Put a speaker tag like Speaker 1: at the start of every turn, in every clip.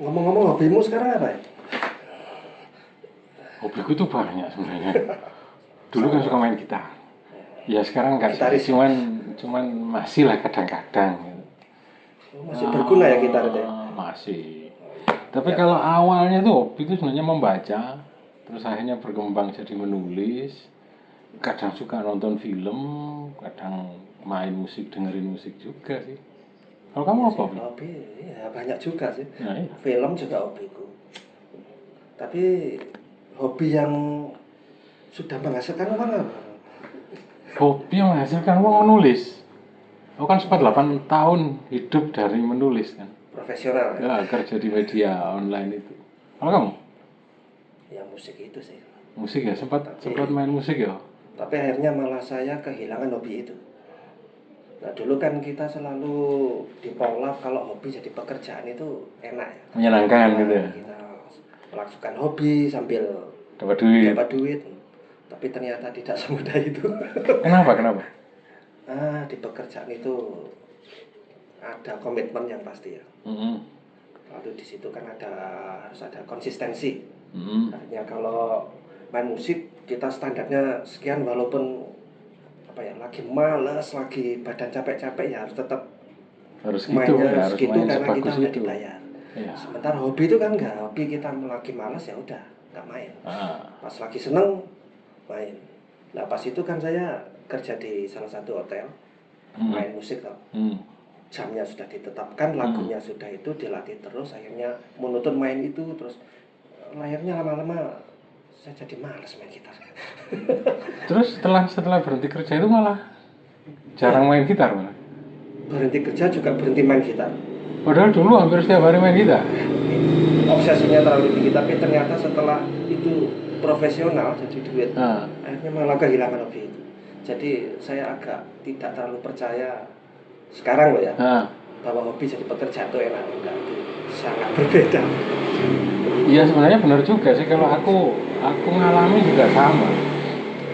Speaker 1: Ngomong-ngomong hobimu sekarang apa ya?
Speaker 2: Hobiku tuh banyak sebenarnya. Dulu kan suka main gitar. Ya sekarang enggak sih,
Speaker 1: Gitaris.
Speaker 2: cuman masih lah kadang-kadang.
Speaker 1: Masih berguna ya gitar itu ya?
Speaker 2: Masih. Tapi kalau awalnya tuh hobi itu sebenarnya membaca, terus akhirnya berkembang jadi menulis. Kadang suka nonton film, kadang main musik, dengerin musik juga sih. Kalau kamu apa?
Speaker 1: Hobi ya banyak juga sih.
Speaker 2: Nah, iya.
Speaker 1: Film juga hobiku. Tapi hobi yang sudah menghasilkan uang apa?
Speaker 2: Hobi yang menghasilkan uang menulis. Aku kan sempat 8 tahun hidup dari menulis kan.
Speaker 1: Profesional ya?
Speaker 2: Ya, kerja di media online itu. Kalau kamu?
Speaker 1: Ya musik itu sih.
Speaker 2: Musik ya, sempat main musik ya.
Speaker 1: Tapi akhirnya malah saya kehilangan hobi itu. Nah dulu kan kita selalu dipolap kalau hobi jadi pekerjaan itu enak ya.
Speaker 2: Menyenangkan gitu ya.
Speaker 1: Kita melakukan hobi sambil
Speaker 2: Dapat duit.
Speaker 1: Tapi ternyata tidak semudah itu.
Speaker 2: Kenapa?
Speaker 1: Di pekerjaan itu ada komitmen yang pasti ya. Lalu di situ kan harus ada konsistensi. Artinya kalau main musik kita standarnya sekian, walaupun lagi males, lagi badan capek-capek ya harus tetap mainnya
Speaker 2: harus
Speaker 1: segitu
Speaker 2: main
Speaker 1: karena kita
Speaker 2: sebagus
Speaker 1: udah
Speaker 2: itu.
Speaker 1: dibayar.
Speaker 2: Iya.
Speaker 1: Sementara hobi itu kan enggak, hobi kita lagi males ya udah nggak main. Pas lagi seneng main. Nah pas itu kan saya kerja di salah satu hotel, main musik toh. Jamnya sudah ditetapkan, lagunya sudah itu dilatih terus, akhirnya monoton main itu terus. Akhirnya lama-lama saya jadi malas main gitar.
Speaker 2: Terus setelah berhenti kerja itu malah jarang main gitar malah.
Speaker 1: Berhenti kerja juga berhenti main gitar.
Speaker 2: Padahal dulu hampir setiap hari main gitar.
Speaker 1: Obsesinya terlalu tinggi, tapi ternyata setelah itu profesional jadi duit, akhirnya malah kehilangan hobi itu. Jadi saya agak tidak terlalu percaya sekarang loh ya, bahwa hobi jadi pekerjaan itu enak. Enggak, itu sangat berbeda.
Speaker 2: Iya sebenarnya benar juga sih, kalau aku ngalami juga sama.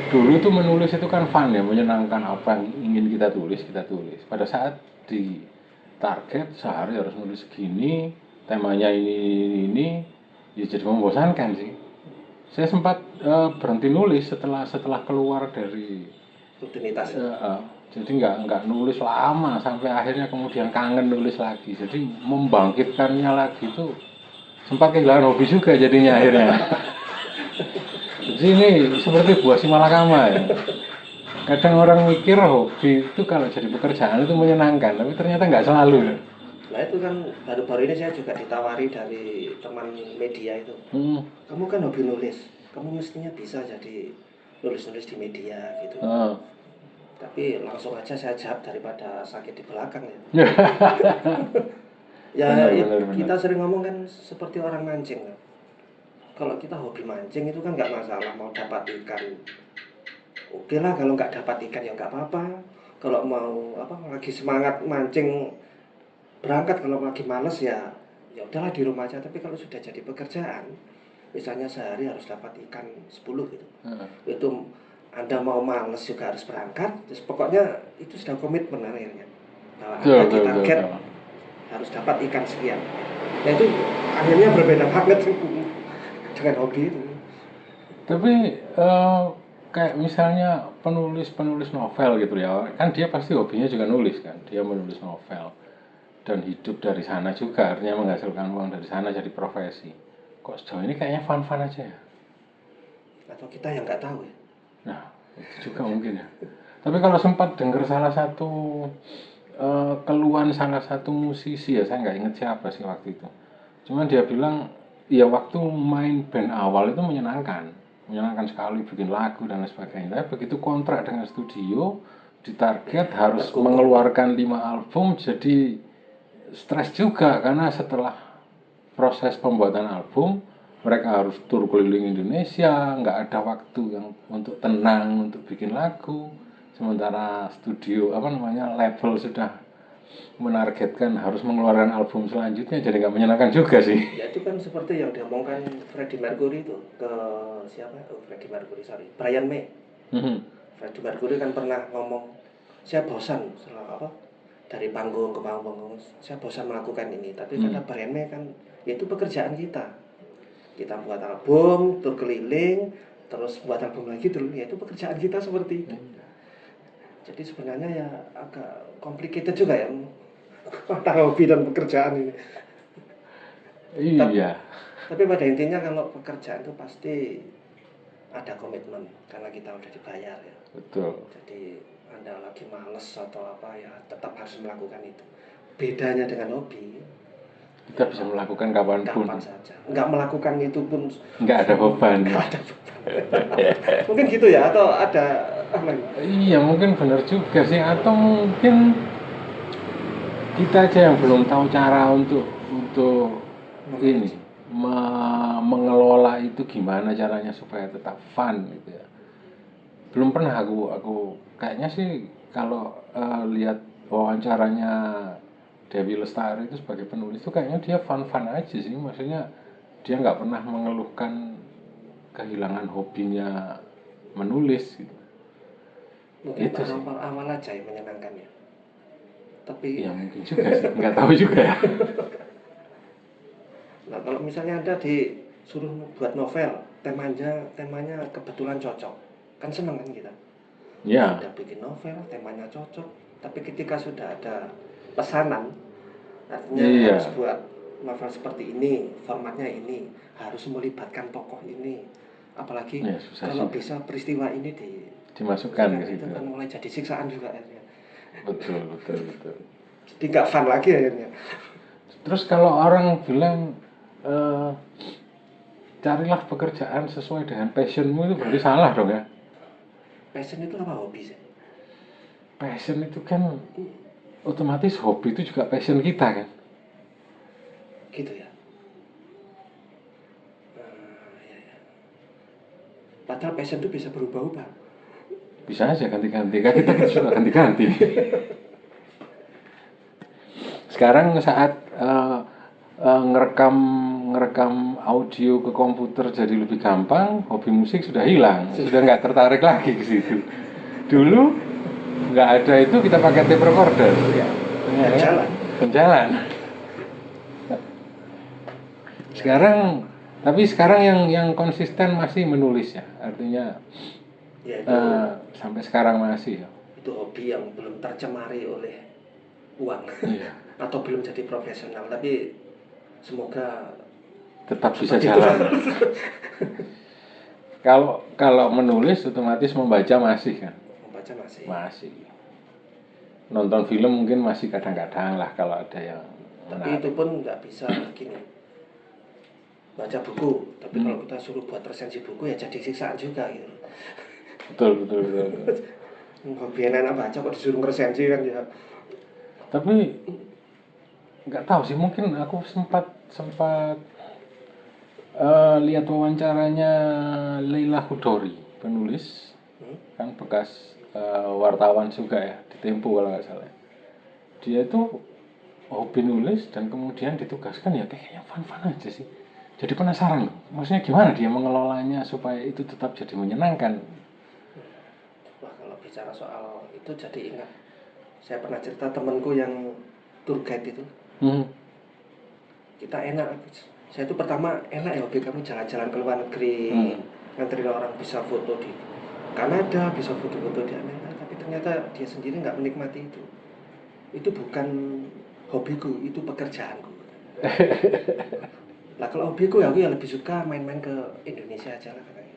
Speaker 2: Dulu itu menulis itu kan fun ya, menyenangkan, apa yang ingin kita tulis. Pada saat di target sehari harus nulis segini, temanya ini, ya jadi membosankan sih. Saya sempat berhenti nulis setelah keluar dari
Speaker 1: Rutinitas.
Speaker 2: jadi nggak nulis lama sampai akhirnya kemudian kangen nulis lagi. Jadi membangkitkannya lagi itu sempat kehilangan hobi juga jadinya akhirnya. Jadi ini seperti buah si malakama ya. Kadang orang mikir hobi itu kalau jadi pekerjaan itu menyenangkan, tapi ternyata nggak selalu.
Speaker 1: Nah itu kan baru-baru ini saya juga ditawari dari teman media itu. Kamu kan hobi nulis, kamu mestinya bisa jadi nulis-nulis di media gitu. Tapi langsung aja saya jawab daripada sakit di belakang ya. Benar. Kita sering ngomong kan seperti orang mancing kan. Kalau kita hobi mancing itu kan nggak masalah, mau dapat ikan oke lah, kalau nggak dapat ikan ya nggak apa-apa. Kalau mau lagi semangat mancing berangkat, kalau lagi males ya udahlah di rumah aja. Tapi kalau sudah jadi pekerjaan, misalnya sehari harus dapat ikan 10 gitu, itu Anda mau males juga harus berangkat. Terus pokoknya itu sudah komitmen akhirnya bahwa Anda di target harus dapat ikan sekian. Nah itu akhirnya berbeda banget dengan hobi itu.
Speaker 2: Tapi kayak misalnya penulis novel gitu ya, kan dia pasti hobinya juga nulis kan, dia menulis novel dan hidup dari sana juga, artinya menghasilkan uang dari sana jadi profesi. Kok sejauh ini kayaknya fun aja ya?
Speaker 1: Atau kita yang nggak tahu ya?
Speaker 2: Nah itu juga mungkin ya. Tapi kalau sempat dengar salah satu keluhan salah satu musisi ya, saya nggak inget siapa sih waktu itu, cuman dia bilang ya waktu main band awal itu menyenangkan sekali, bikin lagu dan lain sebagainya. Tapi begitu kontrak dengan studio, ditarget harus mengeluarkan 5 album, jadi stres juga karena setelah proses pembuatan album mereka harus tur keliling Indonesia, nggak ada waktu yang untuk tenang untuk bikin lagu. Sementara studio label sudah menargetkan harus mengeluarkan album selanjutnya, jadi nggak menyenangkan juga sih.
Speaker 1: Ya itu kan seperti yang diomongkan Freddie Mercury itu ke Brian May. Freddie Mercury kan pernah ngomong, saya bosan dari panggung ke panggung, saya bosan melakukan ini. Tapi
Speaker 2: Hmm.
Speaker 1: kata Breme kan, ya itu pekerjaan kita. Kita buat album, tur keliling, terus buat album lagi, ya itu pekerjaan kita seperti itu. Jadi sebenarnya ya agak complicated juga ya, antara hobi dan pekerjaan ini.
Speaker 2: Iya,
Speaker 1: Tapi pada intinya kalau pekerjaan itu pasti ada komitmen, karena kita udah dibayar ya.
Speaker 2: betul.
Speaker 1: Jadi Anda lagi males atau apa ya tetap harus melakukan itu. Bedanya dengan hobi,
Speaker 2: Kita bisa melakukan kapanpun.
Speaker 1: kapan saja. Nggak melakukan itu pun
Speaker 2: Nggak ada beban.
Speaker 1: nggak ada beban. Mungkin gitu ya, atau ada apa ini?
Speaker 2: Iya, mungkin benar juga sih. Atau mungkin kita aja yang belum tahu cara untuk ini mengelola itu gimana caranya supaya tetap fun gitu ya. Belum pernah aku kayaknya sih kalau lihat wawancaranya Dewi Lestari itu sebagai penulis itu kayaknya dia fun-fun aja sih, maksudnya dia nggak pernah mengeluhkan kehilangan hobinya menulis gitu.
Speaker 1: Mungkin
Speaker 2: Itu sih.
Speaker 1: awal-awal aja yang menyenangkan ya. Tapi
Speaker 2: Ya mungkin juga sih, nggak tahu juga ya.
Speaker 1: nah, kalau misalnya Anda disuruh buat novel, temanya kebetulan cocok, kan seneng kan kita.
Speaker 2: Ya,
Speaker 1: Sudah bikin novel, temanya cocok, tapi ketika sudah ada pesanan, artinya
Speaker 2: Iya.
Speaker 1: harus buat novel seperti ini, formatnya ini, harus melibatkan tokoh ini, apalagi
Speaker 2: Ya, susah
Speaker 1: kalau
Speaker 2: juga.
Speaker 1: bisa peristiwa ini
Speaker 2: Dimasukkan ke
Speaker 1: itu
Speaker 2: situ.
Speaker 1: kan mulai jadi siksaan juga akhirnya.
Speaker 2: Betul.
Speaker 1: Jadi nggak fun lagi akhirnya.
Speaker 2: Terus kalau orang bilang carilah pekerjaan sesuai dengan passionmu, itu berarti salah dong ya.
Speaker 1: Passion itu apa hobi sih?
Speaker 2: Passion itu kan otomatis hobi itu juga passion kita kan.
Speaker 1: Gitu ya. Ya. Padahal passion itu bisa berubah-ubah.
Speaker 2: Bisa aja ganti-ganti, kan kita suka ganti-ganti. Sekarang saat ngerekam audio ke komputer jadi lebih gampang, hobi musik sudah hilang, sudah nggak tertarik lagi ke situ. Dulu nggak ada itu, kita pakai tape recorder.
Speaker 1: Ya.
Speaker 2: Ya,
Speaker 1: Berjalan.
Speaker 2: Berjalan. Tapi sekarang yang konsisten masih menulis ya, artinya
Speaker 1: Ya itu,
Speaker 2: sampai sekarang masih ya.
Speaker 1: itu hobi yang belum tercemari oleh uang.
Speaker 2: Iya.
Speaker 1: Atau belum jadi profesional, tapi semoga
Speaker 2: Tetap bisa
Speaker 1: seperti
Speaker 2: jalan.
Speaker 1: itu.
Speaker 2: Kalau menulis otomatis membaca masih kan?
Speaker 1: Membaca masih.
Speaker 2: Masih. Nonton film mungkin masih kadang-kadang lah kalau ada yang
Speaker 1: Tapi itu pun nggak bisa gini. Baca buku, tapi kalau kita suruh buat resensi buku ya jadi siksaan juga gitu.
Speaker 2: Betul.
Speaker 1: Hobi enak baca kok disuruh resensi kan ya.
Speaker 2: Tapi nggak tahu sih, mungkin aku sempat lihat wawancaranya Leila Chudori, penulis, kan bekas wartawan juga ya di Tempo kalau nggak salah. Dia itu hobi nulis dan kemudian ditugaskan ya kayaknya fun-fun aja sih. Jadi penasaran loh, maksudnya gimana dia mengelolanya supaya itu tetap jadi menyenangkan.
Speaker 1: Wah, kalau bicara soal itu jadi ingat. Saya pernah cerita temanku yang tour guide itu. Kita enak. Saya itu pertama enak ya hobi kamu jalan-jalan ke luar negeri, nganterin orang bisa foto di Kanada, bisa foto-foto di Amerika, tapi ternyata dia sendiri nggak menikmati itu. Itu bukan hobiku, itu pekerjaanku. Lah kalau hobiku ya aku ya lebih suka main-main ke Indonesia aja lah katanya.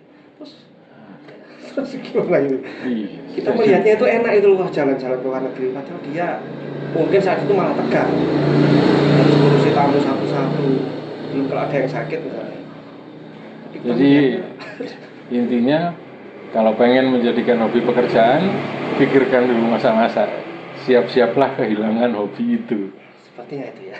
Speaker 1: Terus gimana itu? Kita melihatnya itu enak itu loh, jalan-jalan ke luar negeri, padahal dia mungkin saat itu malah tegang. Harus ngurusi tamu satu-satu, belum kalau ada yang sakit misalnya.
Speaker 2: Jadi intinya kalau pengen menjadikan hobi pekerjaan, pikirkan dulu masa-masa, siap-siaplah kehilangan hobi itu.
Speaker 1: Sepertinya itu ya.